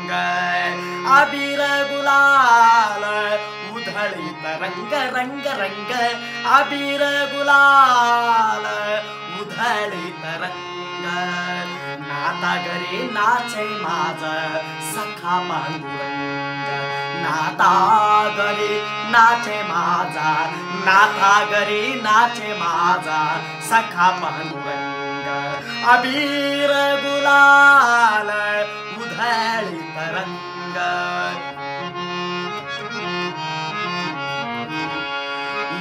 अबीर गुलाल उधळीत रंग रंग रंग अबीर गुलाल उधळीत रंग नाता घरी नाचे माझा सखा पांडुरंग नाता घरी नाचे माझा नाथा घरी नाचे माझा सखा पांडुरंग अबीर गुलाल उधळीत रंग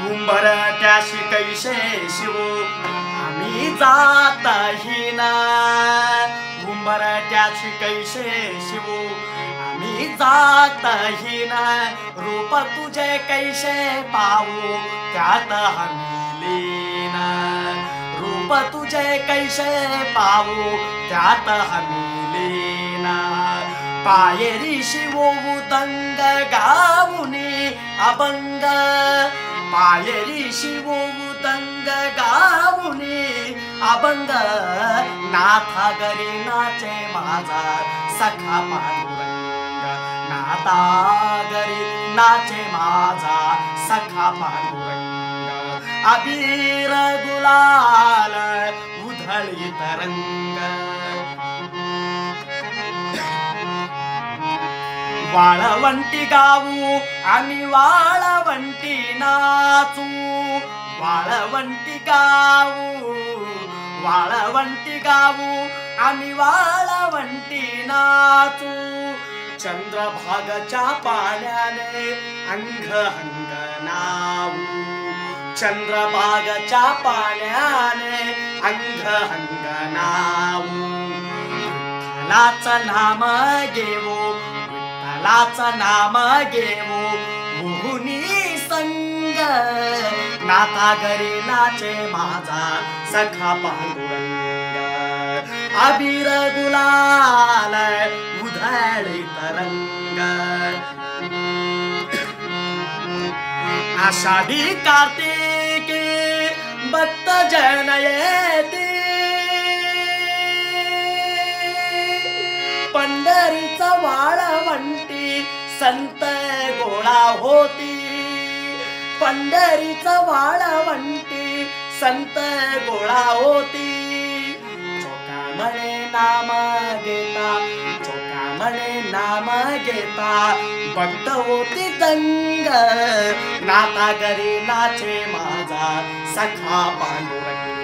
उंबरट्याशी कैसे शिवू आम्ही जातही ना उंबरट्याशी कैसे शिवू आम्ही जातही ना रूप तुझे कैसे पाहू त्यात आम्ही लीन रूप तुझे कैसे पाहू त्यात आम्ही लीन पायरी शिवू दंग गाऊनी अभंग पायरी शिवू दंग गाऊनी अभंग नाथा घरी नाचे माझा सखा पांडुरंग नाथा घरी नाचे माझा सखा पांडुरंग अबीर गुलाल उधळीत रंग वाळवंटी गाऊ आम्ही वाळवंटी नाचू वाळवंटी गाऊ आम्ही वाळवंटी नाचू चंद्रभागच्या पाण्याने अंग अंग नावू चंद्रभागच्या पाण्याने अंग अंग नावू विठ्ठलाचं नाम घेऊ विठ्ठलाचं नाम घेऊ मोहुनी संग नाथा घरी नाचे माझा सखा पांडुरंग अबीर गुलाल उधळीत रंग आषाढी कार्तिकी भक्त जन येती पंढरीचा वाळवंटी संत गोळा होती पंढरीचा वाळवंटी संत गोळा होती चोखामणे नाम घेता चोखामणे नाम घेता भक्त होती दंग नाथा घरी नाचे माझा सखा पांडुरंग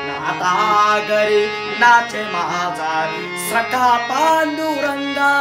नाथा घरी नाचे माझा सखा पांडुरंगा